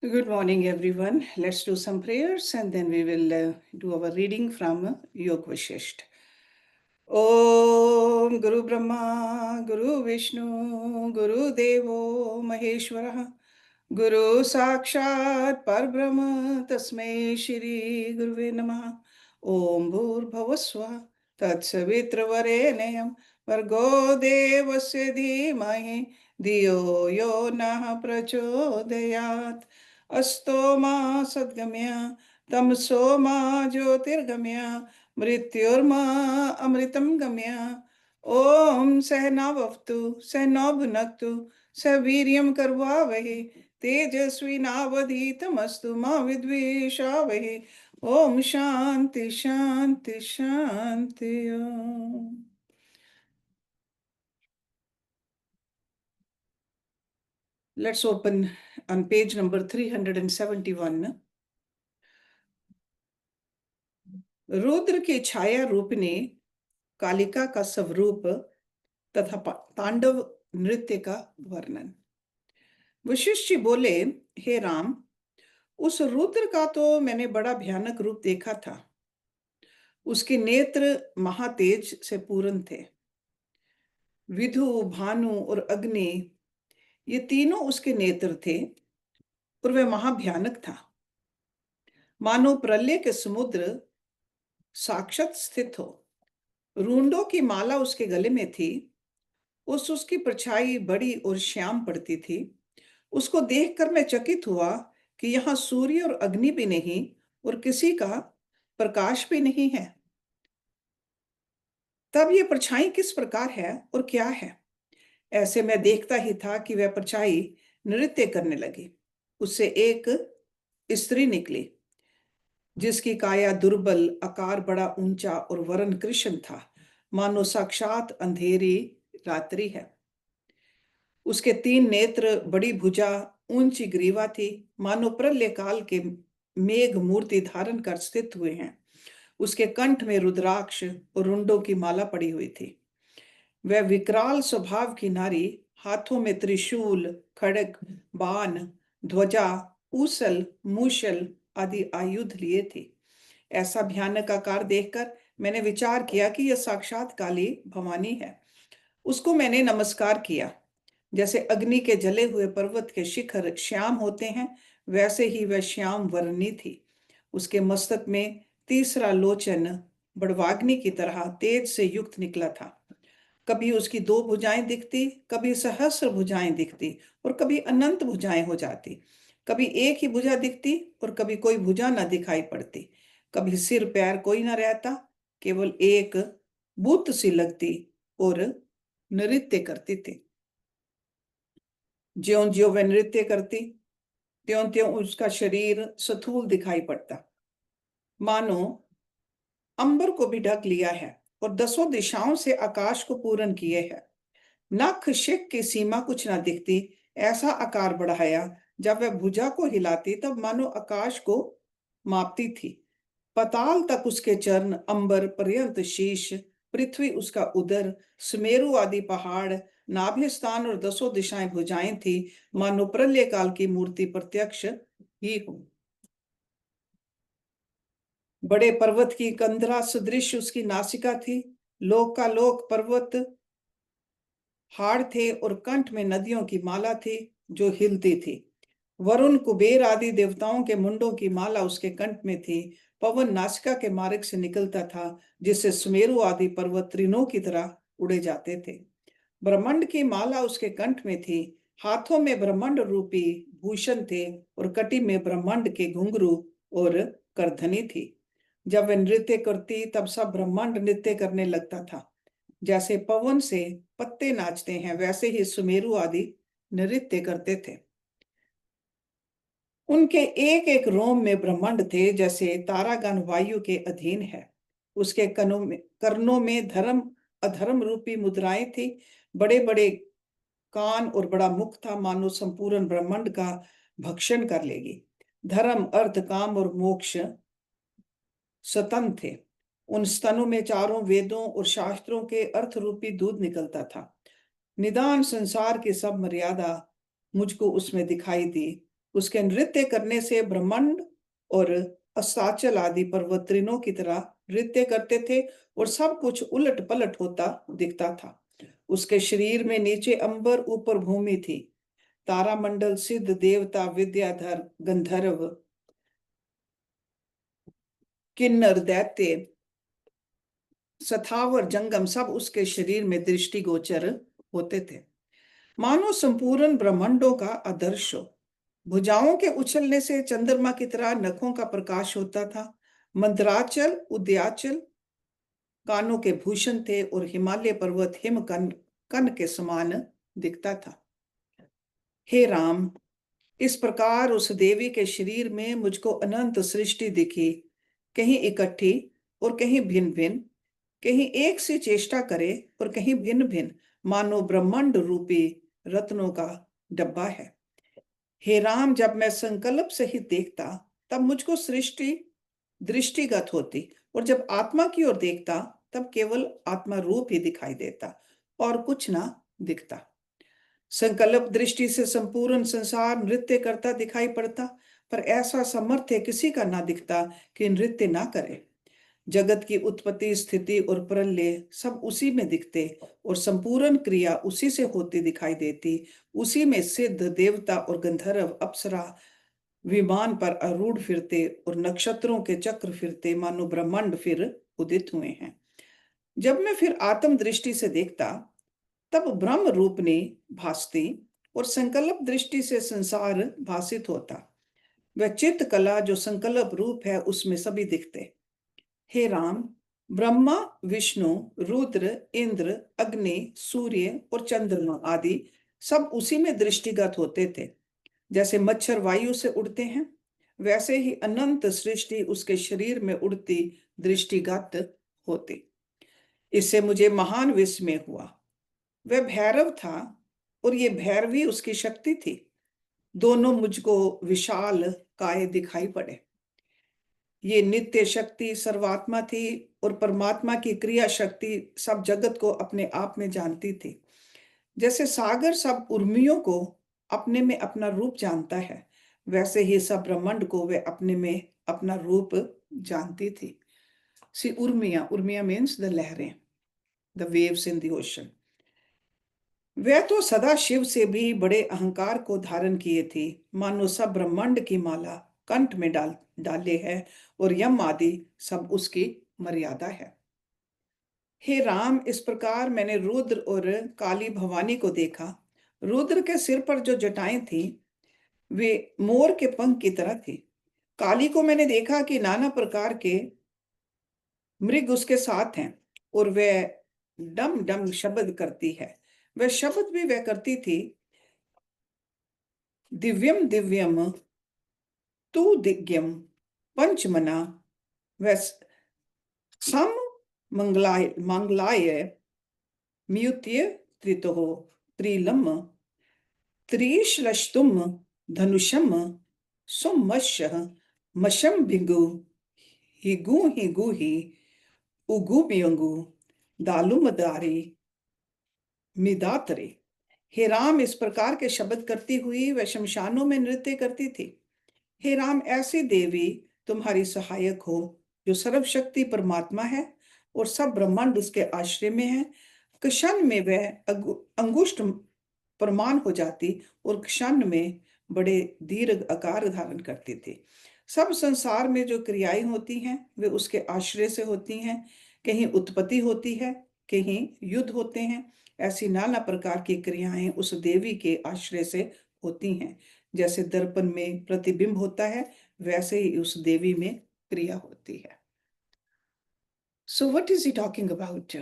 Good morning, everyone. Let's do some prayers and then we will do our reading from Yog Vashisht. Om Guru Brahma, Guru Vishnu, Guru Devo Maheshwara, Guru Sakshat Parbrahma, Tasmai Shri Guruve Namaha. Om Bhur Tat Savitra Varenayam, Vargo Devasya Dhimahi, Diyo Yo Nah Prachodayat. अस्तो मा सद्गम्य तमसो मा ज्योतिर्गम्य मृत्युर्मा अमृतं गम्य ओम सहनावतु सहनौ भुनक्तु सवीर्यं करवावहै तेजस्विनावधीतमस्तु मा विद्विषावहै ओम शांति शांति Shanti Om. Let's open on page number 371. Rudra की छाया रूपने कालिका का स्वरूप तथा तांडव नृत्य का वर्णन. वशिष्ठ जी बोले, हे राम, उस रुद्र का तो मैंने बड़ा भयानक रूप देखा था. उसके नेत्र महातेज से पूर्ण थे. विधु, भानु और अग्नि, ये तीनों उसके नेत्र थे और वह महाभयानक था. मानो प्रलय के समुद्र साक्षात स्थित हो. रूंडों की माला उसके गले में थी. उसकी परछाई बड़ी और श्याम पड़ती थी. उसको देखकर मैं चकित हुआ कि यहाँ सूर्य और अग्नि भी नहीं और किसी का प्रकाश भी नहीं है. तब ये परछाई किस प्रकार है और क्या है? ऐसे मैं देखता ही था कि वह परछाई नृत्य करने लगी. उससे एक स्त्री निकली जिसकी काया दुर्बल, आकार बड़ा ऊंचा और वरण कृष्ण था, मानो साक्षात अंधेरी रात्रि है. उसके 3 नेत्र, बड़ी भुजा, ऊंची ग्रीवा थी, मानो प्रलय काल के मेघ मूर्ति धारण कर स्थित हुए हैं. उसके कंठ में रुद्राक्ष और रुंडों की माला पड़ी हुई थी. वह विकराल स्वभाव की नारी हाथों में त्रिशूल, खड्ग, बाण, ध्वजा, ऊसल, मूसल आदि आयुध लिए थी. ऐसा भयानक आकार देखकर मैंने विचार किया कि यह साक्षात काली भवानी है. उसको मैंने नमस्कार किया. जैसे अग्नि के जले हुए पर्वत के शिखर श्याम होते हैं, वैसे ही वह श्याम वर्णी थी. उसके मस्तक में तीसरा लोचन बड़वाग्नि की तरह तेज से युक्त निकला था. कभी उसकी 2 भुजाएं दिखती, कभी सहस्र भुजाएं दिखती और कभी अनंत भुजाएं हो जाती. कभी एक ही भुजा दिखती और कभी कोई भुजा न दिखाई पड़ती. कभी सिर पैर कोई न रहता, केवल एक बुत सी लगती और नृत्य करती थी. ज्यों ज्यों वह नृत्य करती, त्यों त्यों उसका शरीर स्थूल दिखाई पड़ता, मानो अंबर को भी ढक लिया है और 10 दिशाओं से आकाश को पूर्ण किए है. नख शिख की सीमा कुछ ना दिखती. ऐसा आकार बढ़ाया, जब वह भुजा को हिलाती तब मानो आकाश को मापती थी. पताल तक उसके चरण, अंबर पर्यंत शीश, पृथ्वी उसका उदर, सुमेरु आदि पहाड़, नाभि स्थान और 10 दिशाएं भुजाएं थी, मानो प्रलय काल की मूर्ति प्रत्यक्ष ही हो. बड़े पर्वत की कंदरा सदृश उसकी नासिका थी. लोक का लोक पर्वत हाड़ थे और कंठ में नदियों की माला थी जो हिलती थी. वरुण, कुबेर आदि देवताओं के मुंडों की माला उसके कंठ में थी. पवन नासिका के मार्ग से निकलता था, जिससे सुमेरु आदि पर्वत तृणों की तरह उड़े जाते थे. ब्रह्मांड की माला उसके कंठ में थी. हाथों में ब्रह्मांड रूपी भूषण थे और कटी में ब्रह्मांड के घुंघरू और करधनी थी. जब वह नृत्य करती तब सब ब्रह्मांड नृत्य करने लगता था. जैसे पवन से पत्ते नाचते हैं, वैसे ही सुमेरु आदि नृत्य करते थे. उनके एक एक रोम में ब्रह्मांड थे, जैसे तारागण वायु के अधीन है. उसके कर्णों में धर्म अधर्म रूपी मुद्राएं थी. बड़े बड़े कान और बड़ा मुख था, मानो संपूर्ण ब्रह्मांड का भक्षण कर लेगी. धर्म, अर्थ, काम और मोक्ष स्तन थे. उन स्तनों में चारों वेदों और शास्त्रों के अर्थ रूपी दूध निकलता था. निदान संसार की सब मर्यादा मुझको उसमें दिखाई दी. उसके नृत्य करने से ब्रह्मांड और अस्ताचल आदि पर्वतऋणों की तरह नृत्य करते थे और सब कुछ उलट पलट होता दिखता था। उसके शरीर में नीचे अंबर ऊपर भूमि थी। तारामंडल, सिद्ध, देवता, विद्याधर, गंधर्व, किन्नर, दैत्य, सथावर, जंगम सब उसके शरीर में दृष्टिगोचर होते थे, मानो संपूर्ण ब्रह्मांडों का आदर्श हो। भुजाओं के उछलने से चंद्रमा की तरह नखों का प्रकाश होता था। मंदराचल, उदयाचल कानों के भूषण थे और हिमालय पर्वत हिम कन कन के समान दिखता था। हे राम, इस प्रकार उस देवी के शरीर में मुझको अनंत सृष्टि दिखी, कहीं इकट्ठी और कहीं भिन्न भिन्न, कहीं एक सी चेष्टा करे और कहीं भिन्न भिन्न, मानो ब्रह्मांड रूपी रत्नों का डब्बा है। हे राम, जब मैं संकल्प सहित देखता तब मुझको सृष्टि दृष्टिगत होती, और जब आत्मा की ओर देखता तब केवल आत्मा रूप ही दिखाई देता और कुछ ना दिखता। संकल्प दृष्टि से संपूर्ण संसार नृत्य करता दिखाई पड़ता, पर ऐसा सामर्थ्य किसी का ना दिखता कि नृत्य ना करे। जगत की उत्पत्ति, स्थिति और प्रलय सब उसी में दिखते और संपूर्ण क्रिया उसी से होती दिखाई देती। उसी में सिद्ध, देवता और गंधर्व, अप्सरा विमान पर आरूढ़ फिरते और नक्षत्रों के चक्र फिरते, मानो ब्रह्मांड फिर उदित हुए हैं। जब मैं फिर आत्म दृष्टि से देखता तब ब्रह्म रूपनी भासती और संकल्प दृष्टि से संसार भासित होता। वह चित्त कला जो संकल्प रूप है उसमें सभी दिखते। हे राम, ब्रह्मा, विष्णु, रुद्र, इंद्र, अग्नि, सूर्य और चंद्रमा आदि सब उसी में दृष्टिगत होते थे। जैसे मच्छर वायु से उड़ते हैं, वैसे ही अनंत सृष्टि उसके शरीर में उड़ती दृष्टिगत होती। इससे मुझे महान विस्मय हुआ। वह भैरव था और ये भैरवी उसकी शक्ति थी। दोनों मुझको विशाल काय दिखाई पड़े। ये नित्य शक्ति सर्वात्मा थी और परमात्मा की क्रिया शक्ति सब जगत को अपने आप में जानती थी। जैसे सागर सब उर्मियों को अपने में अपना रूप जानता है, वैसे ही सब ब्रह्मांड को वे अपने में अपना रूप जानती थी। सी उर्मिया, उर्मिया मीन्स द लहरें, the waves in the ocean. वह तो सदा शिव से भी बड़े अहंकार को धारण किए थी, मानो सब ब्रह्मांड की माला कंठ में डाले है और यम आदि सब उसकी मर्यादा है। हे राम, इस प्रकार मैंने रुद्र और काली भवानी को देखा। रुद्र के सिर पर जो जटाएं थी वे मोर के पंख की तरह थी। काली को मैंने देखा कि नाना प्रकार के मृग उसके साथ हैं और वह डम डम शब्द करती है। वह शब्द भी वह करती थी, दिव्यम दिव्यम तू दिग्यम पंचमना वह सम मंगलाय मंगलाय म्युत्य त्रितो त्रिलम त्रिश्लष्टुम धनुषम सुमश मशम भिगु हिगु ही उगु पियंगु दालुमदारी मिदातरे। हे राम, इस प्रकार के शब्द करती हुई वह शमशानों में नृत्य करती थी। हे राम, ऐसी देवी तुम्हारी सहायक हो जो सर्वशक्ति परमात्मा है और सब ब्रह्मांड उसके आश्रय में है। क्षण में वह अंगुष्ठ प्रमाण हो जाती और क्षण में बड़े दीर्घ आकार धारण करती थी। सब संसार में जो क्रियाएं होती हैं वे उसके आश्रय से होती हैं। कहीं उत्पत्ति होती है, कहीं युद्ध होते हैं। ऐसी नाना प्रकार की क्रियाएं उस देवी के आश्रय से होती हैं। जैसे दर्पण में प्रतिबिंब होता है, वैसे ही उस देवी में क्रिया होती है। So what is he talking about?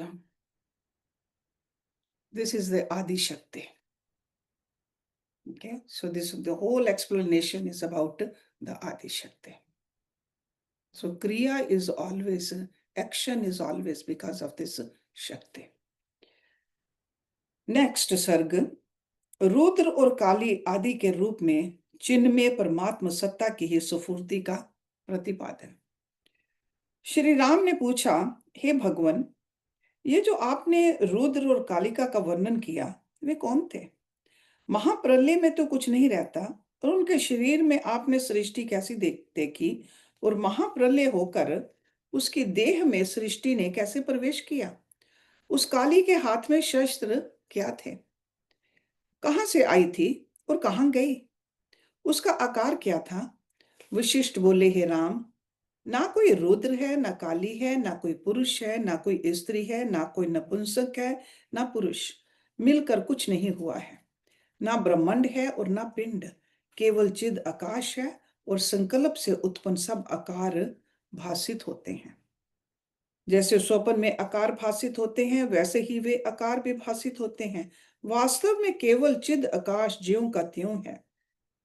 This is the Adi Shakti. Okay, so the whole explanation is about the Adi Shakti. So Kriya is always, action is always because of this Shakti. Next सर्ग, रुद्र और काली आदि के रूप में चिन्ह में परमात्मा सत्ता की ही सुफूर्ति का प्रतिपादन। श्री राम ने पूछा, हे भगवान, ये जो आपने रुद्र और कालिका का वर्णन किया वे कौन थे? महाप्रलय में तो कुछ नहीं रहता, और उनके शरीर में आपने सृष्टि कैसी देखी, और महाप्रलय होकर उसकी देह में सृष्टि ने कैसे प्रवेश किया। उस काली के हाथ में शस्त्र क्या थे, कहाँ से आई थी और कहाँ गई, उसका आकार क्या था। वशिष्ठ बोले, हे राम, ना कोई रुद्र है, ना काली है, ना कोई पुरुष है, ना कोई स्त्री है, ना कोई नपुंसक है, ना पुरुष, मिलकर कुछ नहीं हुआ है। ना ब्रह्मांड है और ना पिंड, केवल चिद आकाश है, और संकल्प से उत्पन्न सब आकार भासित होते हैं। जैसे स्वप्न में आकार भासित होते हैं, वैसे ही वे आकार भी भासित होते हैं। वास्तव में केवल चिद आकाश ज्यों का त्यों है।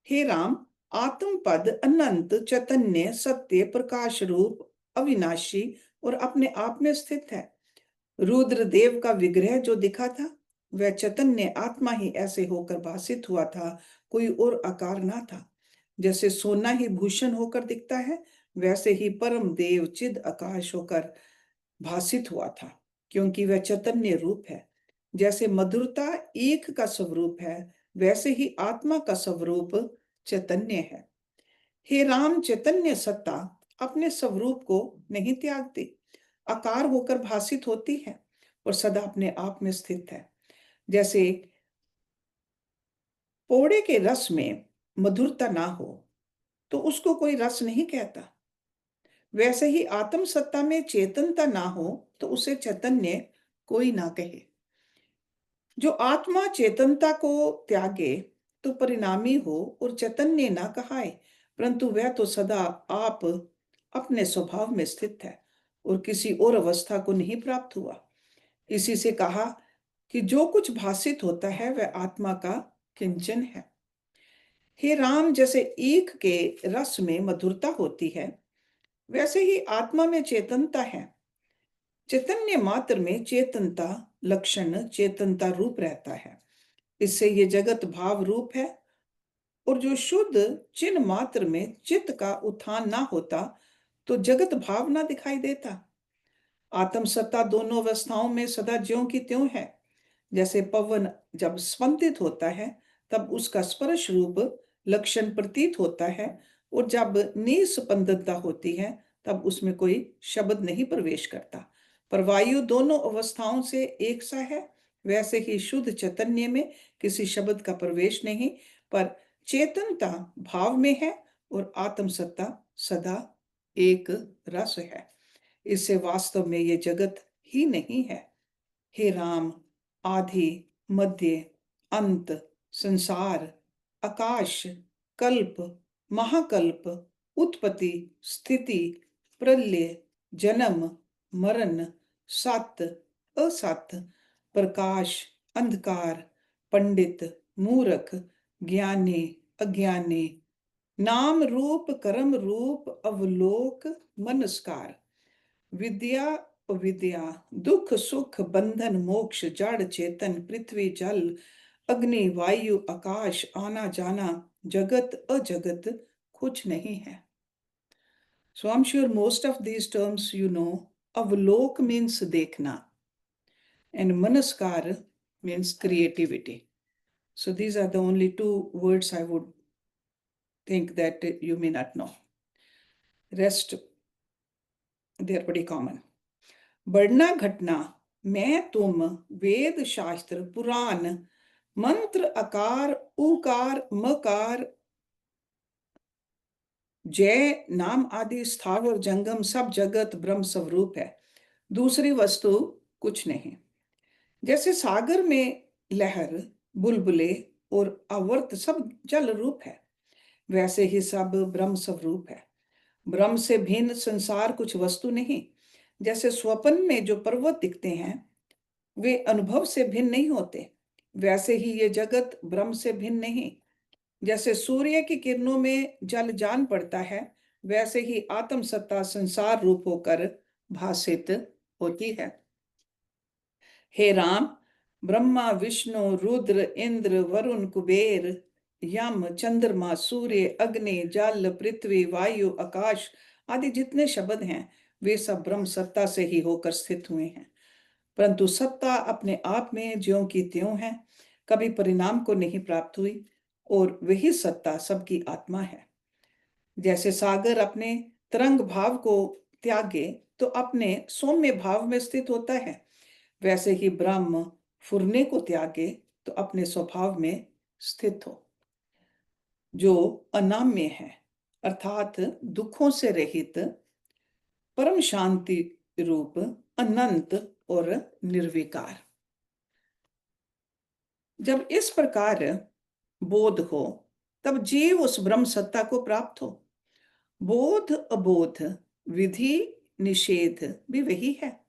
हे राम, आत्म पद अनंत चैतन्य सत्य प्रकाश रूप अविनाशी और अपने आप में स्थित है। रुद्र देव का विग्रह जो दिखा था, वह चैतन्य आत्मा ही ऐसे होकर भासित हुआ था, कोई और आकार ना था। जैसे सोना ही भूषण होकर दिखता है, वैसे ही परम देव चिद आकाश होकर भासित हुआ था, क्योंकि वह चैतन्य रूप है। जैसे मधुरता एक का स्वरूप है, वैसे ही आत्मा का स्वरूप चैतन्य है। हे राम, चैतन्य सत्ता अपने स्वरूप को नहीं त्यागती, आकार होकर भासित होती है और सदा अपने आप में स्थित है। जैसे पोड़े के रस में मधुरता ना हो तो उसको कोई रस नहीं कहता, वैसे ही आत्म सत्ता में चेतनता ना हो तो उसे चैतन्य कोई ना कहे। जो आत्मा चेतनता को त्यागे तो परिणामी हो और चैतन्य ना कहाए, परंतु वह तो सदा आप अपने स्वभाव में स्थित है और किसी और अवस्था को नहीं प्राप्त हुआ। इसी से कहा कि जो कुछ भासित होता है वह आत्मा का किंचन है। हे राम, जैसे ईख के रस में मधुरता होती है, वैसे ही आत्मा में चेतनता है। चैतन्य मात्र में चेतनता लक्षण चेतनता रूप रहता है, इससे ये जगत भाव रूप है। और जो शुद्ध चिन्ह मात्र में चित्त का उत्थान ना होता तो जगत भाव ना दिखाई देता। आत्म सत्ता दोनों अवस्थाओं में सदा ज्यों की त्यों है। जैसे पवन जब स्पंदित होता है तब उसका स्पर्श रूप लक्षण प्रतीत होता है, और जब निस्पंदनता होती है तब उसमें कोई शब्द नहीं प्रवेश करता। पर वायु दोनों अवस्थाओं से एक सा है, वैसे ही शुद्ध चैतन्य में किसी शब्द का प्रवेश नहीं, पर चेतनता भाव में है और आत्म सत्ता सदा एक रस है। इससे वास्तव में ये जगत ही नहीं है। हे राम, आदि मध्य अंत संसार आकाश कल्प महाकल्प उत्पत्ति स्थिति प्रलय जन्म मरण सत असत प्रकाश अंधकार पंडित मूर्ख ज्ञानी अज्ञानी नाम रूप कर्म रूप अवलोक मनस्कार विद्या अविद्या दुख सुख बंधन मोक्ष जड़ चेतन पृथ्वी जल अग्नि वायु आकाश आना जाना जगत अजगत कुछ नहीं है। So I'm sure most of these terms you know. Avalok means देखना and manaskar means creativity. So these are the only two words I would think that you may not know. Rest they are pretty common. बढ़ना घटना मैं तुम वेद शास्त्र पुराण मंत्र आकार उकार मकार जय नाम आदि स्थावर जंगम सब जगत ब्रह्म स्वरूप है, दूसरी वस्तु कुछ नहीं। जैसे सागर में लहर बुलबुले और आवर्त सब जल रूप है, वैसे ही सब ब्रह्म स्वरूप है। ब्रह्म से भिन्न संसार कुछ वस्तु नहीं। जैसे स्वप्न में जो पर्वत दिखते हैं वे अनुभव से भिन्न नहीं होते, वैसे ही ये जगत ब्रह्म से भिन्न नहीं। जैसे सूर्य की किरणों में जल जान पड़ता है, वैसे ही आत्म सत्ता संसार रूप होकर भासित होती है। हे राम, ब्रह्मा विष्णु रुद्र इंद्र वरुण कुबेर यम चंद्रमा सूर्य अग्नि जल पृथ्वी वायु आकाश आदि जितने शब्द हैं वे सब ब्रह्म सत्ता से ही होकर स्थित हुए हैं, परंतु सत्ता अपने आप में ज्यों की त्यों है, कभी परिणाम को नहीं प्राप्त हुई और वही सत्ता सबकी आत्मा है। जैसे सागर अपने तरंग भाव को त्यागे तो अपने सौम्य भाव में स्थित होता है, वैसे ही ब्रह्म फुरने को त्यागे तो अपने स्वभाव में स्थित हो, जो अनाम्य है, अर्थात दुखों से रहित, परम शांति रूप, अनंत और निर्विकार। जब इस प्रकार बोध हो तब जीव उस ब्रह्म सत्ता को प्राप्त हो। बोध अबोध, विधि निषेध भी वही है।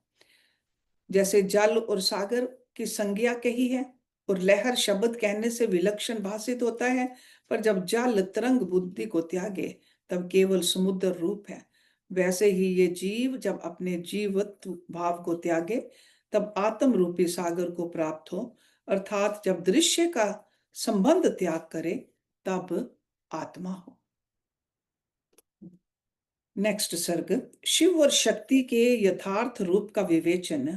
जैसे जल और सागर की संज्ञा कही है और लहर शब्द कहने से विलक्षण भाषित होता है, पर जब जल तरंग बुद्धि को त्यागे तब केवल समुद्र रूप है। वैसे ही ये जीव जब अपने जीवत्व भाव को त्यागे तब आत्म रूपी सागर को प्राप्त हो, अर्थात जब दृश्य का संबंध त्याग करे तब आत्मा हो। नेक्स्ट सर्ग। शिव और शक्ति के यथार्थ रूप का विवेचन,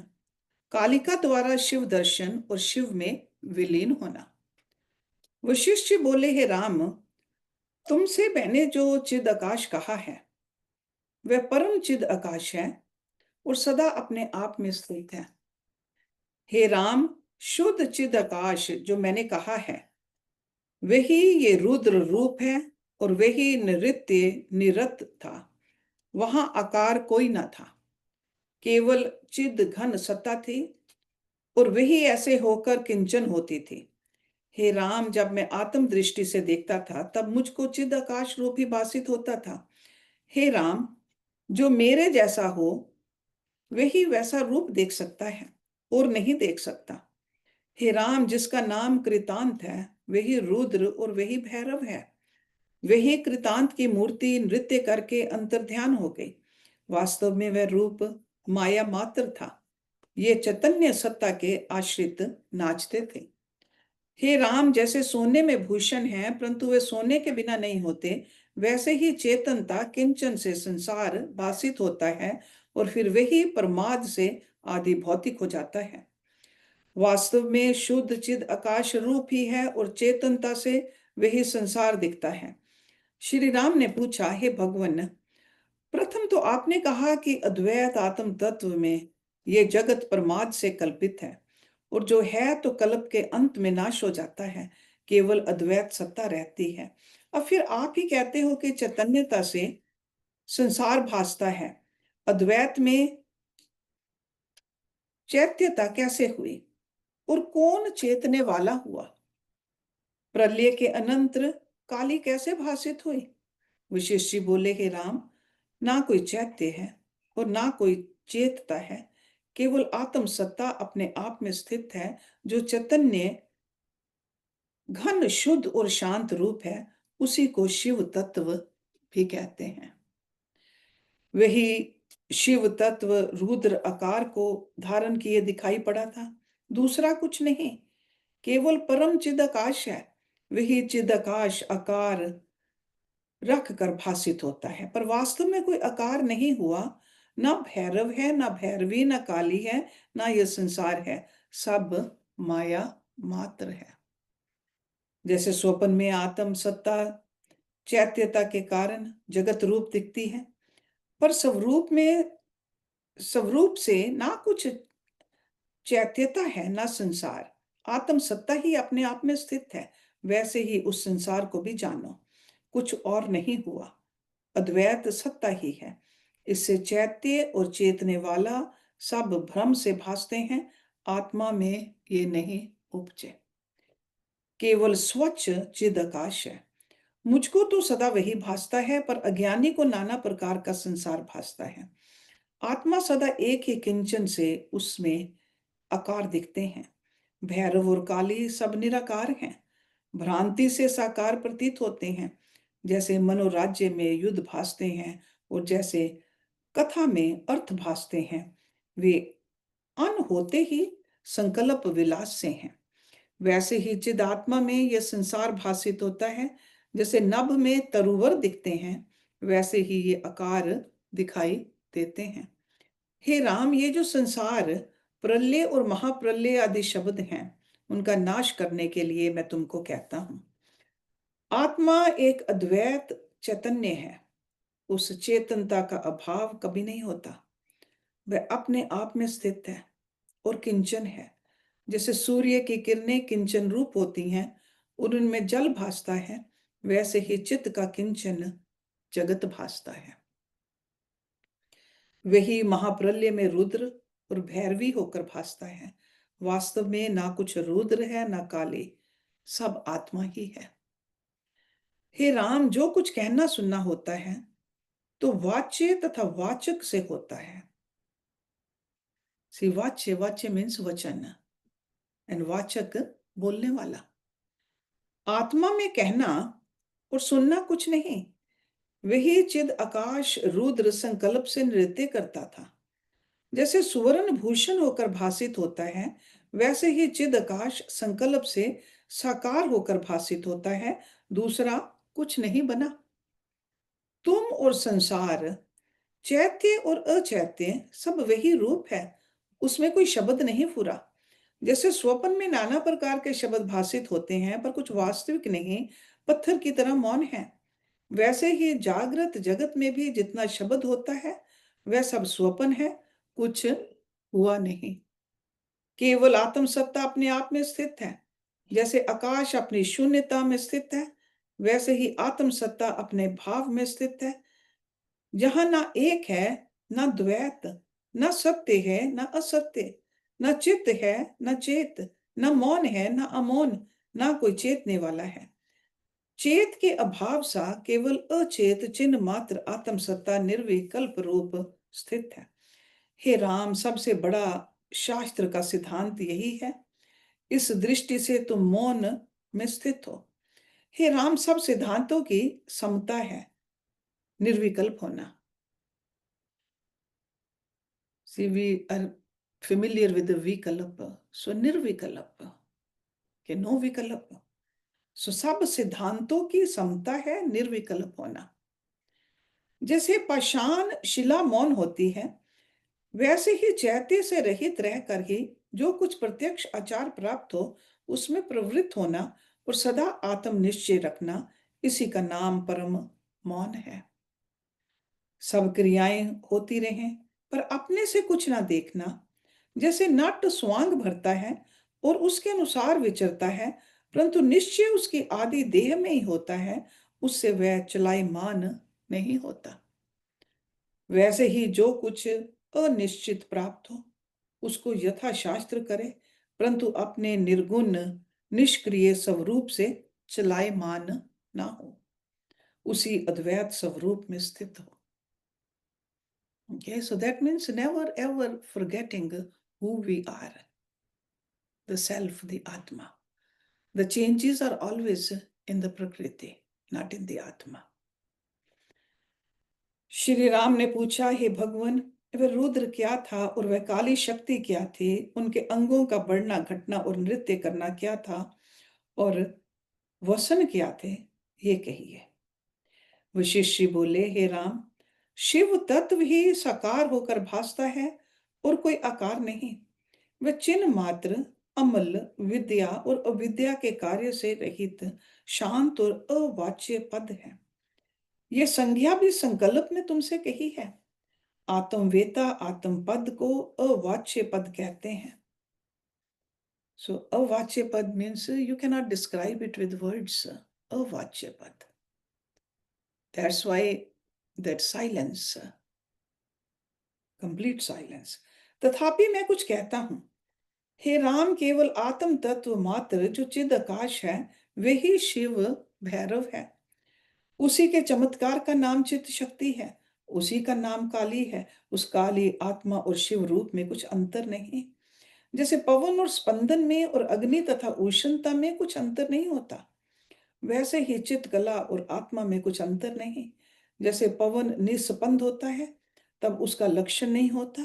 कालिका द्वारा शिव दर्शन और शिव में विलीन होना। वशिष्ठ जी बोले, हे राम, तुमसे मैंने जो चिद आकाश कहा है वह परम चिद आकाश है और सदा अपने आप में स्थित है। हे राम, शुद्ध चिद आकाश जो मैंने कहा है वही ये रुद्र रूप है और वही नृत्य निरत था। वहां आकार कोई ना था, केवल चिद घन सत्ता थी और वही ऐसे होकर किंचन होती थी। हे राम, जब मैं आत्म दृष्टि से देखता था तब मुझको चिद आकाश रूप ही भासित होता था। हे राम, जो मेरे जैसा हो वही वैसा रूप देख सकता है और नहीं देख सकता। हे राम, जिसका नाम कृतांत है वही रुद्र और वही भैरव है। वही कृतांत की मूर्ति नृत्य करके अंतर्ध्यान हो गई। वास्तव में वह रूप माया मात्र था। ये चैतन्य सत्ता के आश्रित नाचते थे। हे राम, जैसे सोने में भूषण है परंतु वे सोने के बिना नहीं होते, वैसे ही चेतनता किंचन से संसार भासित होता है और फिर वही प्रमाद से आदि भौतिक हो जाता है। वास्तव में शुद्ध चिद आकाश रूप ही है और चेतनता से वही संसार दिखता है। श्री राम ने पूछा, हे भगवन, प्रथम तो आपने कहा कि अद्वैत आत्म तत्व में ये जगत प्रमाद से कल्पित है और जो है तो कल्प के अंत में नाश हो जाता है, केवल अद्वैत सत्ता रहती है। अब फिर आप ही कहते हो कि चैतन्यता से संसार भासता है। अद्वैत में चैत्यता कैसे हुई और कौन चेतने वाला हुआ? प्रलय के अनंतर काली कैसे भासित हुई? वशिष्ठ जी बोले, हे राम, ना कोई चैत्य है और ना कोई चेतता है, केवल आत्म सत्ता अपने आप में स्थित है, जो चैतन्य घन शुद्ध और शांत रूप है। उसी को शिव तत्व भी कहते हैं। वही शिव तत्व रुद्र आकार को धारण किए दिखाई पड़ा था, दूसरा कुछ नहीं, केवल परम चिदाकाश है। वही चिदाकाश आकार रख कर भासित होता है, पर वास्तव में कोई आकार नहीं हुआ। ना भैरव है, ना भैरवी, ना काली है, ना यह संसार है, सब माया मात्र है। जैसे स्वप्न में आत्म सत्ता चैत्यता के कारण जगत रूप दिखती है, पर स्वरूप से ना कुछ चैत्यता है ना संसार, आत्म सत्ता ही अपने आप में स्थित है। वैसे ही उस संसार को भी जानो, कुछ और नहीं हुआ, अद्वैत सत्ता ही है। इससे चैत्य और चेतने वाला सब भ्रम से भासते हैं, आत्मा में ये नहीं उपजे। केवल स्वच्छ चिदाकाश है। मुझको तो सदा वही भासता है, पर अज्ञानी को नाना प्रकार का संसार भासता है। आत्मा सदा एक ही किंचन से उसमें आकार दिखते हैं। भैरव और काली सब निराकार हैं, भ्रांति से साकार प्रतीत होते हैं। जैसे मनोराज्य में युद्ध भासते हैं और जैसे कथा में अर्थ भासते हैं, वे अन होते ही संकल्प विलास से हैं। वैसे ही चिदात्मा में यह संसार भासित होता है। जैसे नभ में तरुवर दिखते हैं, वैसे ही ये आकार दिखाई देते हैं। हे राम, ये जो संसार प्रलय और महाप्रलय आदि शब्द हैं, उनका नाश करने के लिए मैं तुमको कहता हूं। आत्मा एक अद्वैत चैतन्य है। उस चेतनता का अभाव कभी नहीं होता। वह अपने आप में स्थित है और किंचन है। जैसे सूर्य की किरणें किंचन रूप होती हैं और उनमें जल भासता है, वैसे ही चित्त का किंचन जगत भासता है। वही महाप्रलय में रुद्र और भैरवी होकर भासता है। वास्तव में ना कुछ रुद्र है ना काली, सब आत्मा ही है। हे राम, जो कुछ कहना सुनना होता है तो वाच्य तथा वाचक से होता है। सी वाच्य, वाच्य मीन्स वचन, एंड वाचक बोलने वाला। आत्मा में कहना और सुनना कुछ नहीं। वही चिद आकाश रुद्र संकल्प से नृत्य करता था। जैसे सुवर्ण भूषण होकर भासित होता है, वैसे ही चिद आकाश संकल्प से साकार होकर भासित होता है। दूसरा कुछ नहीं बना। तुम और संसार, चैत्य और अचैत्य, सब वही रूप है। उसमें कोई शब्द नहीं फुरा। जैसे स्वप्न में नाना प्रकार के शब्द भासित होते हैं पर कुछ वास्तविक नहीं, पत्थर की तरह मौन है, वैसे ही जागृत जगत में भी जितना शब्द होता है वह सब स्वप्न है, कुछ हुआ नहीं। केवल आत्म सत्ता अपने आप में स्थित है। जैसे आकाश अपनी शून्यता में स्थित है, वैसे ही आत्म सत्ता अपने भाव में स्थित है। जहां ना एक है, ना द्वैत, ना सत्य है, ना असत्य, ना चित्त है, ना चेत, ना मौन है, ना अमौन, ना कोई चेतने वाला है। चेत के अभाव सा केवल अचेत चिन्ह मात्र आत्म सत्ता निर्विकल्प रूप स्थित है। हे राम, सबसे बड़ा शास्त्र का सिद्धांत यही है। इस दृष्टि से तुम मौन में स्थित हो। हे राम, सब सिद्धांतों की समता है, निर्विकल्प होना। See, we are familiar with the vikalpa. So निर्विकल्प के नो विकल्प। सो सब सिद्धांतों की समता है, निर्विकल्प होना। जैसे पाषाण शिला मौन होती है, वैसे ही चैत्य से रहित रहकर ही जो कुछ प्रत्यक्ष आचार प्राप्त हो उसमें प्रवृत्त होना और सदा आत्म निश्चय रखना, इसी का नाम परम मौन है। सब क्रियाएं होती रहें पर अपने से कुछ ना देखना। जैसे नट स्वांग भरता है और उसके अनुसार विचरता है, परंतु निश्चय उसकी आदि देह में ही होता है, उससे वह चलायमान नहीं होता। वैसे ही जो कुछ अनिश्चित प्राप्त हो उसको यथाशास्त्र करे, परंतु अपने निर्गुण निष्क्रिय स्वरूप से चलायमान ना हो, उसी अद्वैत स्वरूप में स्थित हो। Okay, so that means never ever forgetting who we are, the self, the Atma. The changes are always in the Prakriti, not in the Atma. Shri Ram ने पूछा, हे भगवान, वह रुद्र क्या था और वह काली शक्ति क्या थी? उनके अंगों का बढ़ना घटना और नृत्य करना क्या था और वसन क्या थे? ये कहिए। वशिष्ठ बोले, हे राम, शिव तत्व ही साकार होकर भासता है और कोई आकार नहीं। वह चिन्ह मात्र, अमल, विद्या और अविद्या के कार्य से रहित शांत और अवाच्य पद है। यह संज्ञा भी संकल्प ने तुमसे कही है। आत्मवेता आत्म पद को अवाच्य पद कहते हैं। सो अवाच्य पद means you cannot describe it with words. अवाच्य पद, that's why that silence, complete silence. तथापि मैं कुछ कहता हूं। हे राम, केवल आत्म तत्व मात्र जो चिद आकाश है वही शिव भैरव है। उसी के चमत्कार का नाम चित्त शक्ति है। उसी का नाम काली है। उस काली आत्मा और शिव रूप में कुछ अंतर नहीं। जैसे पवन और स्पंदन में और अग्नि तथा उष्णता में कुछ अंतर नहीं होता, वैसे ही चित्त कला और आत्मा में कुछ अंतर नहीं। जैसे पवन निस्पंद होता है तब उसका लक्षण नहीं होता,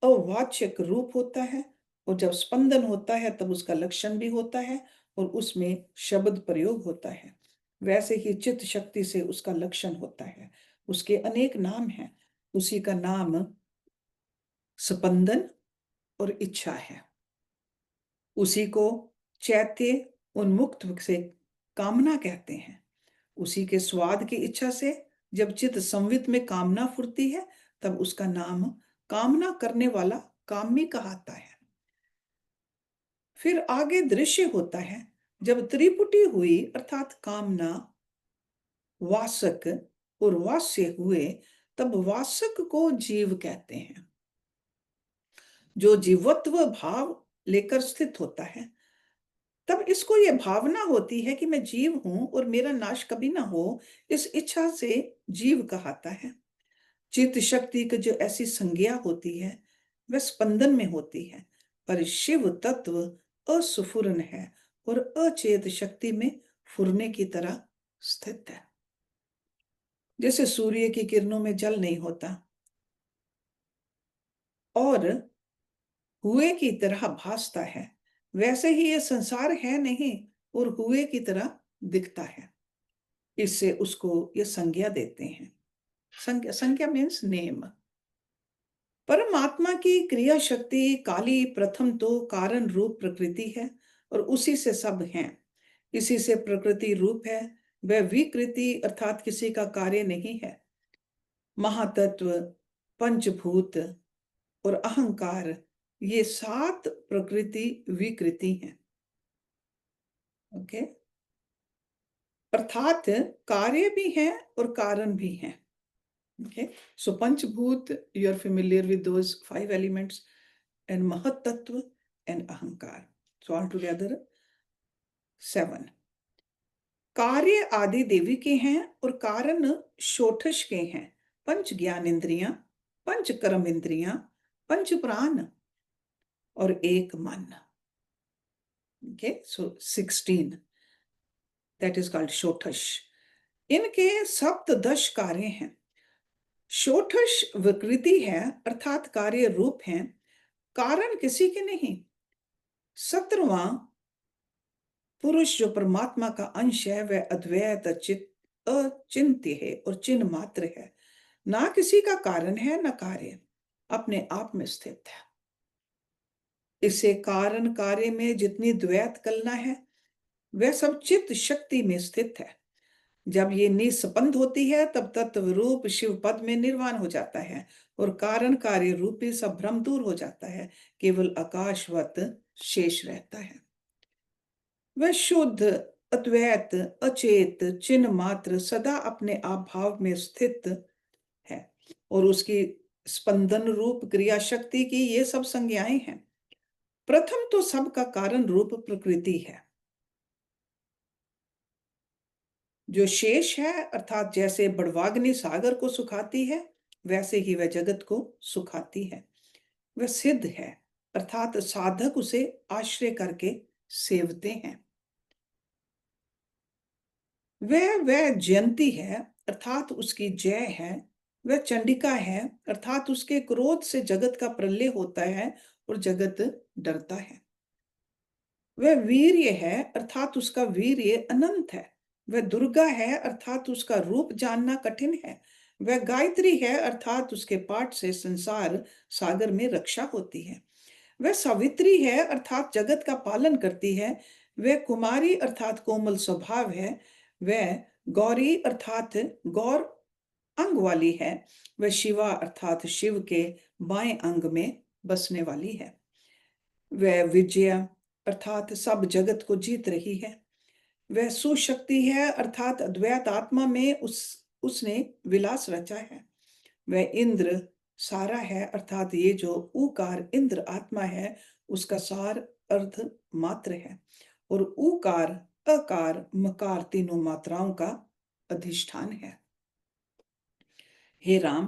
अवाच्यक रूप होता है, और जब स्पंदन होता है तब उसका लक्षण भी होता है और उसमें शब्द प्रयोग होता है। वैसे ही चित्त शक्ति से उसका लक्षण होता है। उसके अनेक नाम हैं। उसी का नाम स्पंदन और इच्छा है। उसी को चैत्य उन्मुक्त से कामना कहते हैं। उसी के स्वाद की इच्छा से जब चित्त संवित में कामना फुरती है, तब उसका नाम कामना करने वाला कामी कहलाता है। फिर आगे दृश्य होता है, जब त्रिपुटी हुई अर्थात कामना, वासक और वास्य हुए, तब वासक को जीव कहते हैं, जो जीवत्व भाव लेकर स्थित होता है। तब इसको यह भावना होती है कि मैं जीव हूं और मेरा नाश कभी ना हो, इस इच्छा से जीव कहलाता है। चित्त शक्ति की जो ऐसी संज्ञा होती है, वह स्पंदन में होती है, पर शिव तत्व असुफुरन है और अचेत शक्ति में फुरने की तरह स्थित है। जैसे सूर्य की किरणों में जल नहीं होता और हुए की तरह भासता है, वैसे ही ये संसार है नहीं और हुए की तरह दिखता है। इससे उसको ये संज्ञा देते हैं। संज्ञा, संज्ञा मीन्स नेम। परमात्मा की क्रिया शक्ति काली प्रथम तो कारण रूप प्रकृति है और उसी से सब हैं। इसी से प्रकृति रूप है, वह विकृति अर्थात किसी का कार्य नहीं है। महातत्व, पंचभूत और अहंकार, ये 7 प्रकृति विकृति हैं। ओके, अर्थात कार्य भी है और कारण भी है। Okay, so Panchbhut, you are familiar with those 5 elements, and Mahat Tattva and Ahankar. So altogether 7. कार्य आदि देवी के हैं और कारण षोडश के हैं। पंच ज्ञान इंद्रियां, पंच कर्म इंद्रियां, पंच प्राण और एक मन। Okay, so 16. That is called षोडश। इनके सप्तदश कार्य हैं। षोडश विकृति है अर्थात कार्य रूप हैं, कारण किसी के नहीं। 17वां पुरुष जो परमात्मा का अंश है, वह अद्वैत अचिंत्य है और चिन्ह मात्र है, ना किसी का कारण है न कार्य, अपने आप में स्थित है। इसे कारण कार्य में जितनी द्वैत कलना है, वह सब चित्त शक्ति में स्थित है। जब ये निस्पंद होती है, तब तत्व रूप शिव पद में निर्वाण हो जाता है और कारण कार्य रूपी सब भ्रम दूर हो जाता है, केवल आकाशवत शेष रहता है। वह शुद्ध अद्वैत अचेत चिन्ह मात्र सदा अपने आप भाव में स्थित है और उसकी स्पंदन रूप क्रिया शक्ति की ये सब संज्ञाएं हैं। प्रथम तो सबका कारण रूप प्रकृति है, जो शेष है अर्थात जैसे बड़वाग्नि सागर को सुखाती है, वैसे ही वह जगत को सुखाती है। वह सिद्ध है अर्थात साधक उसे आश्रय करके सेवते हैं। वह जयंती है अर्थात उसकी जय है। वह चंडिका है अर्थात उसके क्रोध से जगत का प्रलय होता है और जगत डरता है। वह वीर्य है अर्थात उसका वीर्य अनंत है। वह दुर्गा है अर्थात उसका रूप जानना कठिन है। वह गायत्री है अर्थात उसके पाठ से संसार सागर में रक्षा होती है। वह सावित्री है अर्थात जगत का पालन करती है। वह कुमारी अर्थात कोमल स्वभाव है। वह गौरी अर्थात गौर अंग वाली है। वह शिवा अर्थात शिव के बाएं अंग में बसने वाली है। वह विजया अर्थात सब जगत को जीत रही है। वह सुशक्ति है अर्थात अद्वैत आत्मा में उसने विलास रचा है। वह इंद्र सारा है अर्थात ये जो ऊकार इंद्र आत्मा है, उसका सार अर्थ मात्र है और ऊकार अकार मकार तीनों मात्राओं का अधिष्ठान है। हे राम,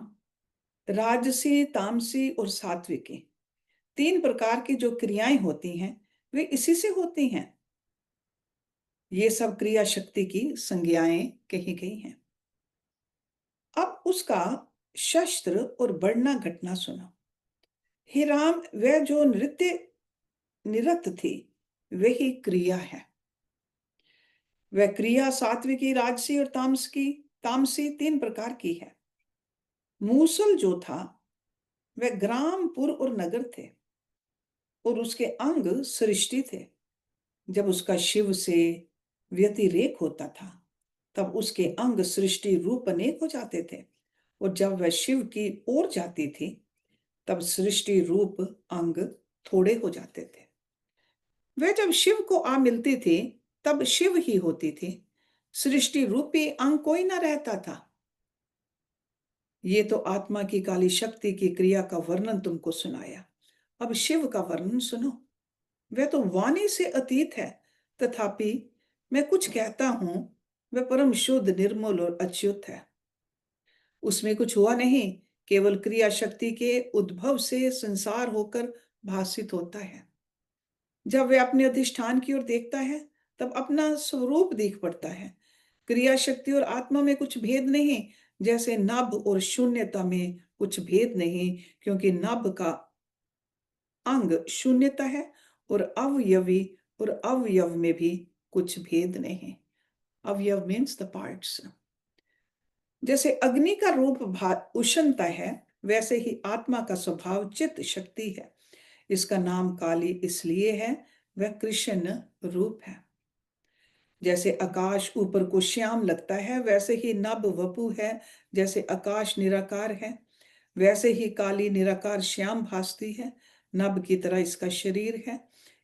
राजसी तामसी और सात्विकी 3 प्रकार की जो क्रियाएं होती हैं, वे इसी से होती हैं। ये सब क्रिया शक्ति की संज्ञाएं कही गई हैं। अब उसका शस्त्र और बढ़ना घटना सुनो। हे राम, वह जो नृत्य निरत थी, वही क्रिया है। वह क्रिया सात्विकी राजसी और तामसी 3 प्रकार की है। मूसल जो था, वह ग्राम पुर और नगर थे और उसके अंग सृष्टि थे। जब उसका शिव से व्यतिरेक होता था, तब उसके अंग सृष्टि रूप अनेक हो जाते थे, और जब वह शिव की ओर जाती थी तब सृष्टि रूप अंग थोड़े हो जाते थे। वह जब शिव को आ मिलती थी तब शिव ही होती थी, सृष्टि रूपी अंग कोई ना रहता था। ये तो आत्मा की काली शक्ति की क्रिया का वर्णन तुमको सुनाया। अब शिव का वर्णन सुनो। वह तो वाणी से अतीत है, तथापि मैं कुछ कहता हूं, वह परम शुद्ध, निर्मल और अच्युत है। उसमें कुछ हुआ नहीं, केवल क्रिया शक्ति के उद्भव से संसार होकर भासित होता है। जब वह अपने अधिष्ठान की ओर देखता है तब अपना स्वरूप दिख पड़ता है। क्रिया शक्ति और आत्मा में कुछ भेद नहीं, जैसे नभ और शून्यता में कुछ भेद नहीं, क्योंकि नभ का अंग शून्यता है, और अवयवी और अवयव में भी कुछ भेद नहीं। अवयव मीन्स द पार्ट्स। जैसे अग्नि का रूप उष्णता है, वैसे ही आत्मा का स्वभाव चित्त शक्ति है। इसका नाम काली इसलिए है, वह कृष्ण रूप है। जैसे आकाश ऊपर को श्याम लगता है, वैसे ही नभ वपु है। जैसे आकाश निराकार है, वैसे ही काली निराकार श्याम भासती है। नभ की तरह इसका शरीर है,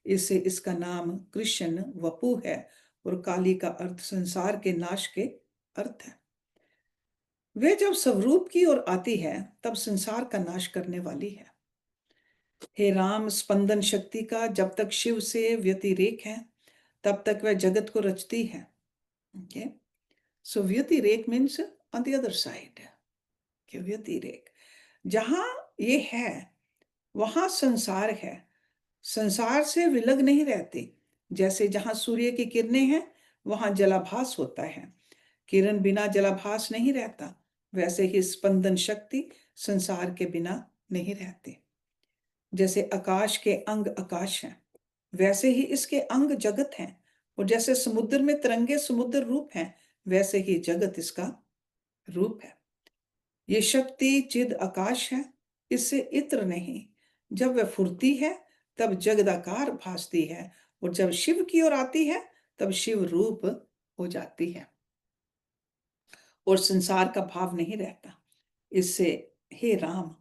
इससे इसका नाम कृष्ण वपु है, और काली का अर्थ संसार के नाश के अर्थ है। वे जब स्वरूप की ओर आती है तब संसार का नाश करने वाली है। हे राम, स्पंदन शक्ति का जब तक शिव से व्यतिरेक है तब तक वह जगत को रचती है। ओके, सो व्यतिरेक means on the other side. व्यतिरेक जहां ये है वहां संसार है, संसार से विलग नहीं रहती। जैसे जहां सूर्य की किरणें हैं वहां जलाभास होता है, किरण बिना जलाभास नहीं रहता, वैसे ही स्पंदन शक्ति संसार के बिना नहीं रहती। जैसे आकाश के अंग आकाश हैं, वैसे ही इसके अंग जगत हैं, और जैसे समुद्र में तरंगे समुद्र रूप हैं, वैसे ही जगत इसका रूप है। ये शक्ति चिद आकाश है, इससे इत्र नहीं। जब वह फुरती है तब जगदाकार भासती है, और जब शिव की ओर आती है तब शिव रूप हो जाती है, और संसार का भाव नहीं रहता। इससे हे राम,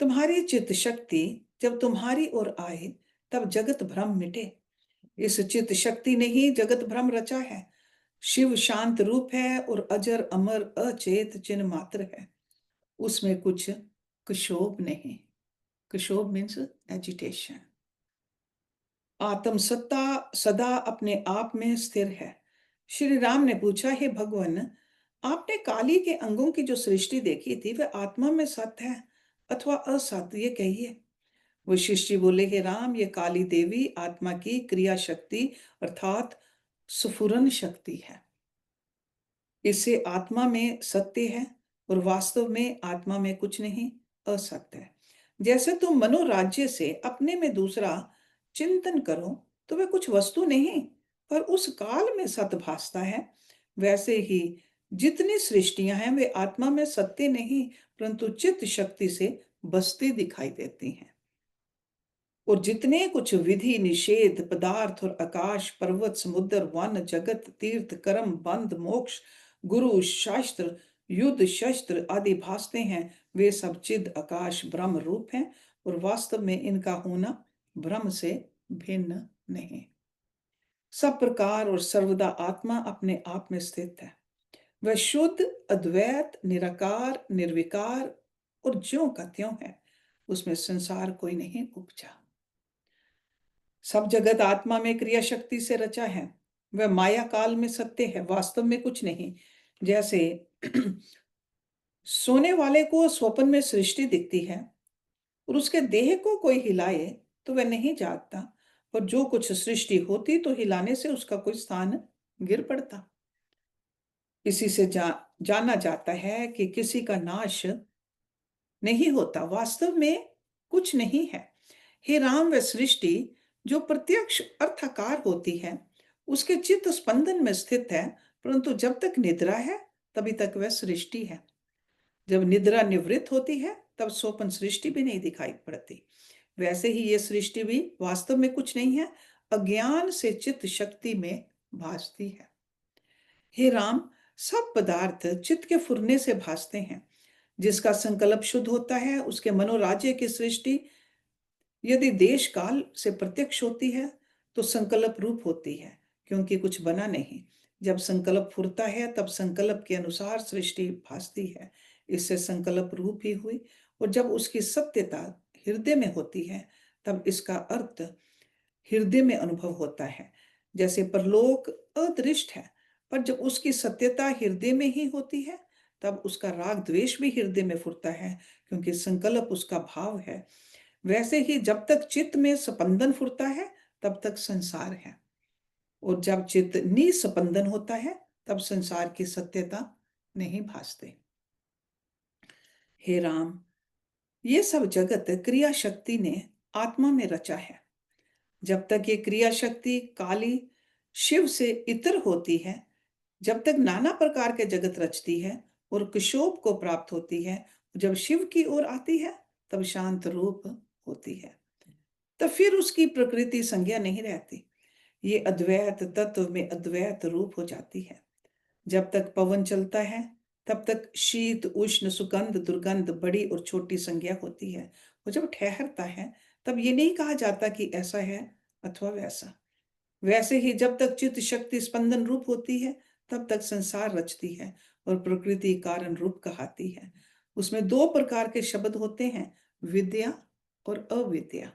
तुम्हारी चित्त शक्ति जब तुम्हारी ओर आए तब जगत भ्रम मिटे। इस चित्त शक्ति ने ही जगत भ्रम रचा है। शिव शांत रूप है और अजर अमर अचेत चिन्ह मात्र है, उसमें कुछ क्षोभ नहीं। क्षोभ मीन्स एजिटेशन। आत्म सत्ता सदा अपने आप में स्थिर है। श्री राम ने पूछा, हे भगवान, आपने काली के अंगों की जो सृष्टि देखी थी वह आत्मा में सत्य है अथवा असत्य, ये कहिए। वशिष्ठ जी बोले, हे राम, ये काली देवी आत्मा की क्रिया शक्ति अर्थात स्फुरन शक्ति है। इससे आत्मा में सत्य है और वास्तव में आत्मा में कुछ नहीं, असत्य है। जैसे तुम मनोराज्य से अपने में दूसरा चिंतन करो तो वह कुछ वस्तु नहीं पर उस काल में सत्य भासता है, वैसे ही जितनी सृष्टियां हैं वे आत्मा में सत्य नहीं परंतु चित्त शक्ति से बसती दिखाई देती हैं। और जितने कुछ विधि निषेध पदार्थ और आकाश पर्वत समुद्र वन जगत तीर्थ कर्म बंध मोक्ष गुरु शास्त्र युद्ध शस्त्र आदि भासते हैं, वे सब चिद आकाश ब्रह्म रूप हैं, और वास्तव में इनका होना ब्रह्म से भिन्न नहीं। सब प्रकार और सर्वदा आत्मा अपने आप में स्थित है। वह शुद्ध अद्वैत निराकार निर्विकार और ज्यों का त्यों है, उसमें संसार कोई नहीं उपजा। सब जगत आत्मा में क्रिया शक्ति से रचा है, वह माया काल में सत्य है, वास्तव में कुछ नहीं। जैसे सोने वाले को स्वप्न में सृष्टि दिखती है और उसके देह को कोई हिलाए तो वह नहीं जागता, और जो कुछ सृष्टि होती तो हिलाने से उसका कोई स्थान गिर पड़ता। इसी से जाना जाता है कि किसी का नाश नहीं होता, वास्तव में कुछ नहीं है। हे राम, वह सृष्टि जो प्रत्यक्ष अर्थाकार होती है उसके चित्त स्पंदन में स्थित है, परंतु जब तक निद्रा है तभी तक वह सृष्टि है। जब निद्रा निवृत्त होती है तब स्वप्न सृष्टि भी नहीं दिखाई पड़ती। वैसे ही ये सृष्टि भी वास्तव में कुछ नहीं है, अज्ञान से चित्त शक्ति में भासती है। हे राम, सब पदार्थ चित्त के फुरने से भासते हैं। जिसका संकल्प शुद्ध होता है, उसके मनोराज्य की सृष्टि यदि देश काल से प्रत्यक्ष होती है तो संकल्प रूप होती है, क्योंकि कुछ बना नहीं। जब संकल्प फुरता है तब संकल्प के अनुसार सृष्टि भासती है, इससे संकल्प रूप ही हुई। और जब उसकी सत्यता हृदय में होती है तब इसका अर्थ हृदय में अनुभव होता है। जैसे परलोक अदृष्ट है, पर जब उसकी सत्यता हृदय में ही होती है तब उसका राग द्वेष भी हृदय में फुरता है, क्योंकि संकल्प उसका भाव है। वैसे ही जब तक चित्त में स्पंदन फुरता है तब तक संसार है, और जब चित्त निस्पंदन होता है तब संसार की सत्यता नहीं भासते। हे राम, ये सब जगत क्रिया शक्ति ने आत्मा में रचा है। जब तक ये क्रिया शक्ति काली शिव से इतर होती है, जब तक नाना प्रकार के जगत रचती है और कुशोभ को प्राप्त होती है, जब शिव की ओर आती है तब शांत रूप होती है। तब फिर उसकी प्रकृति संज्ञा नहीं रहती, ये अद्वैत तत्व में अद्वैत रूप हो जाती है। जब तक पवन चलता है तब तक शीत उष्ण सुगंध दुर्गंध बड़ी और छोटी संज्ञा होती है, और जब ठहरता है तब ये नहीं कहा जाता कि ऐसा है अथवा वैसा। वैसे ही जब तक चित्त शक्ति स्पंदन रूप होती है तब तक संसार रचती है और प्रकृति कारण रूप कहलाती है। उसमें दो प्रकार के शब्द होते हैं, विद्या और अविद्या।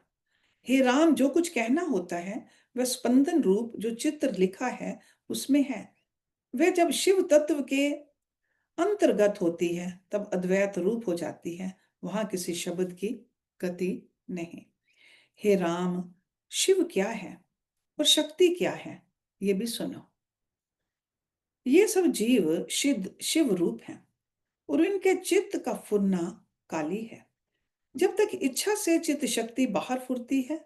हे राम, जो कुछ कहना होता है वह स्पंदन रूप जो चित्र लिखा है उसमें है। वह जब शिव तत्व के अंतर्गत होती है तब अद्वैत रूप हो जाती है, वहां किसी शब्द की गति नहीं। हे राम, शिव क्या है और शक्ति क्या है, ये भी सुनो। ये सब जीव शिव रूप हैं और इनके चित्त का फुरना काली है। जब तक इच्छा से चित्त शक्ति बाहर फुरती है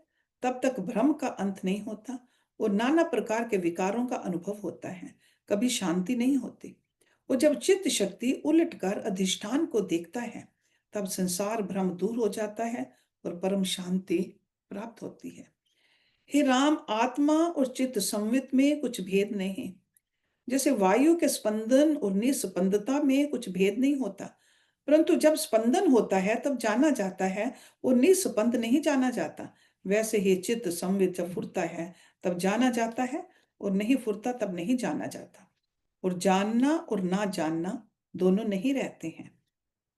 तब तक भ्रम का अंत नहीं होता और नाना प्रकार के विकारों का अनुभव होता है, कभी शांति नहीं होती। और जब चित्त शक्ति उलटकर अधिष्ठान को देखता है तब संसार भ्रम दूर हो जाता है और परम शांति प्राप्त होती है। हे राम, आत्मा और चित्त संवित में कुछ भेद नहीं। जैसे वायु के स्पंदन और निस्पंदता में कुछ भेद नहीं होता, परंतु जब स्पंदन होता है तब जाना जाता है और निस्पंद नहीं जाना जाता। वैसे ही चित्त संवित जब फुरता है तब जाना जाता है और नहीं फुरता तब नहीं जाना जाता। और जानना और ना जानना दोनों नहीं रहते हैं।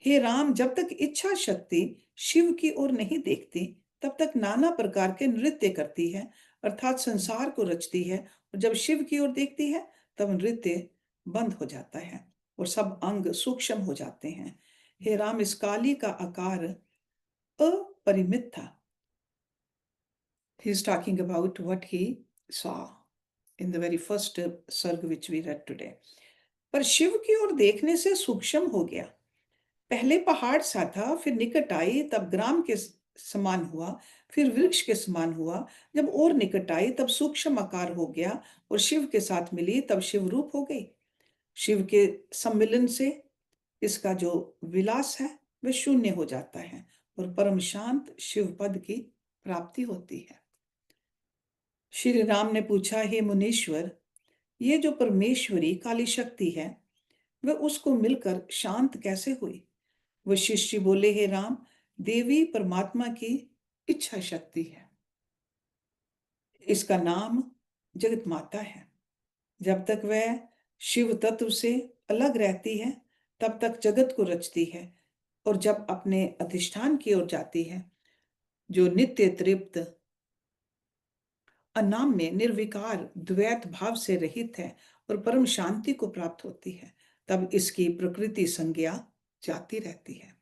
हे राम, जब तक इच्छा शक्ति शिव की ओर नहीं देखती तब तक नाना प्रकार के नृत्य करती है, अर्थात संसार को रचती है। और जब शिव की ओर देखती है तब नृत्य बंद हो जाता है और सब अंग सूक्ष्म हो जाते हैं। हे राम, इस काली का आकार अपरिमित था। He is talking about what he saw in the very first सर्ग which we read today. पर शिव की ओर देखने से सूक्ष्म हो गया। पहले पहाड़ सा था, फिर निकट आई तब ग्राम के समान हुआ, फिर वृक्ष के समान हुआ। जब और निकट आई तब सूक्ष्म आकार हो गया और शिव के साथ मिली तब शिव रूप हो गई। शिव के सम्मिलन से इसका जो विलास है वह शून्य हो जाता है और परम शांत शिव पद की प्राप्ति होती है। श्री राम ने पूछा, हे मुनीश्वर, ये जो परमेश्वरी काली शक्ति है वह उसको मिलकर शांत कैसे हुई? वशिष्ठ बोले, हे राम, देवी परमात्मा की इच्छा शक्ति है। इसका नाम जगत माता है। जब तक वह शिव तत्व से अलग रहती है तब तक जगत को रचती है, और जब अपने अधिष्ठान की ओर जाती है जो नित्य तृप्त अनाम्य निर्विकार द्वैत भाव से रहित है और परम शांति को प्राप्त होती है, तब इसकी प्रकृति संज्ञा जाती रहती है।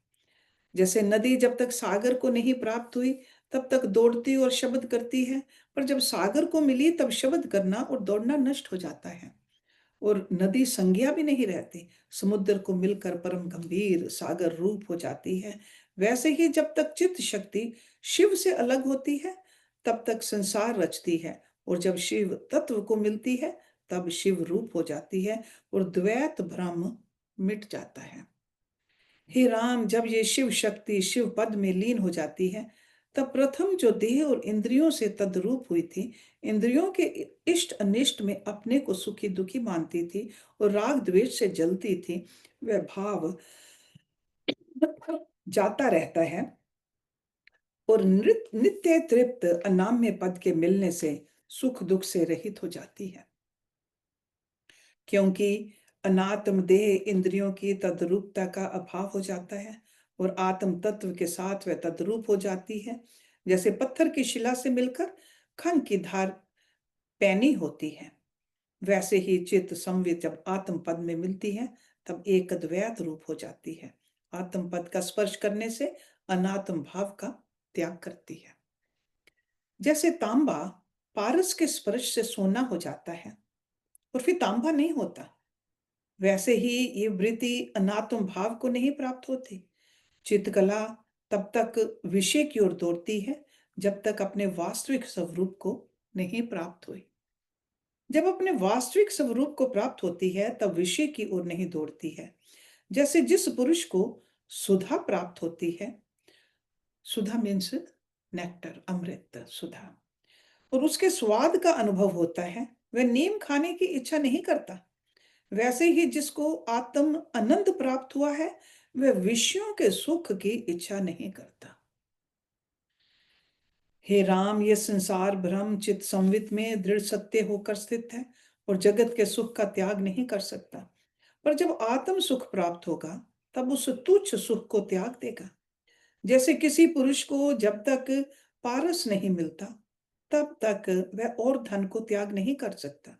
जैसे नदी जब तक सागर को नहीं प्राप्त हुई तब तक दौड़ती और शब्द करती है, पर जब सागर को मिली तब शब्द करना और दौड़ना नष्ट हो जाता है और नदी संज्ञा भी नहीं रहती, समुद्र को मिलकर परम गंभीर सागर रूप हो जाती है। वैसे ही जब तक चित्त शक्ति शिव से अलग होती है तब तक संसार रचती है, और जब शिव तत्व को मिलती है तब शिव रूप हो जाती है और द्वैत भ्रम मिट जाता है। हे राम, जब ये शिव शक्ति शिव पद में लीन हो जाती है तब प्रथम जो देह और इंद्रियों से तद्रूप हुई थी, इंद्रियों के इष्ट अनिष्ट में अपने को सुखी दुखी मानती थी और राग द्वेष से जलती थी, वह भाव जाता रहता है और नित्य तृप्त अनाम्य पद के मिलने से सुख दुख से रहित हो जाती है। क्योंकि अनात्म देह इंद्रियों की तद्रूपता का अभाव हो जाता है और आत्म तत्व के साथ वह तद्रूप हो जाती है। जैसे पत्थर की शिला से मिलकर खंड की धार पैनी होती है, वैसे ही चित्त संवित जब आत्म पद में मिलती है तब एक अद्वैत रूप हो जाती है। आत्म पद का स्पर्श करने से अनात्म भाव का त्याग करती है। जैसे तांबा पारस के स्पर्श से सोना हो जाता है और फिर तांबा नहीं होता, वैसे ही ये वृत्ति अनात्म भाव को नहीं प्राप्त होती। चित्रकला तब तक विषय की ओर दौड़ती है जब तक अपने वास्तविक स्वरूप को नहीं प्राप्त हुई। जब अपने वास्तविक स्वरूप को प्राप्त होती है तब विषय की ओर नहीं दौड़ती है। जैसे जिस पुरुष को सुधा प्राप्त होती है, सुधा मीन्स नेक्टर, अमृत, सुधा, और उसके स्वाद का अनुभव होता है, वह नीम खाने की इच्छा नहीं करता। वैसे ही जिसको आत्म आनंद प्राप्त हुआ है, वह विषयों के सुख की इच्छा नहीं करता। हे राम, ये संसार भ्रम चित संवित में दृढ़ सत्य होकर स्थित है और जगत के सुख का त्याग नहीं कर सकता। पर जब आत्म सुख प्राप्त होगा तब उस तुच्छ सुख को त्याग देगा। जैसे किसी पुरुष को जब तक पारस नहीं मिलता तब तक वह और धन को त्याग नहीं कर सकता,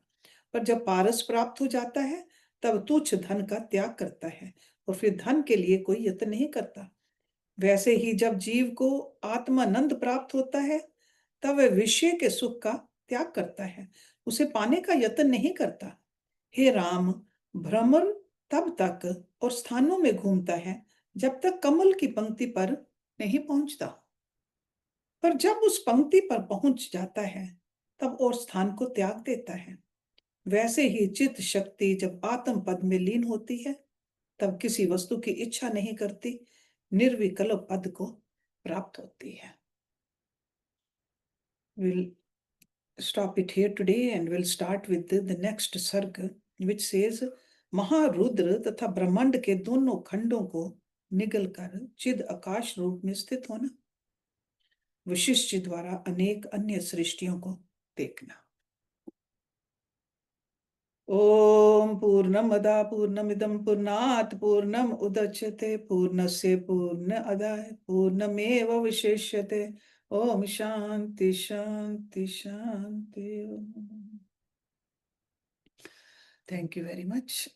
पर जब पारस प्राप्त हो जाता है तब तुच्छ धन का त्याग करता है और फिर धन के लिए कोई यत्न नहीं करता। वैसे ही जब जीव को आत्मानंद प्राप्त होता है तब वह विषय के सुख का त्याग करता है, उसे पाने का यत्न नहीं करता। हे राम, भ्रमर तब तक और स्थानों में घूमता है जब तक कमल की पंक्ति पर नहीं पहुंचता, पर जब उस पंक्ति पर पहुंच जाता है तब और स्थान को त्याग देता है। वैसे ही चित्त शक्ति जब आत्म पद में लीन होती है तब किसी वस्तु की इच्छा नहीं करती, निर्विकल्प पद को प्राप्त होती है। We'll stop it here today and we'll start with the next सर्ग, which says महारुद्र तथा ब्रह्मांड के दोनों खंडों को निगल कर चिद आकाश रूप में स्थित होना, वशिष्ठ जी द्वारा अनेक अन्य सृष्टियों को देखना। ओम पूर्णमदा पूर्णमिदं पूर्णात् पूर्णम उदच्यते पूर्णस्य पूर्णमादाय पूर्णमेवावशिष्यते। ओम शांति शांति शांति। Thank you very much.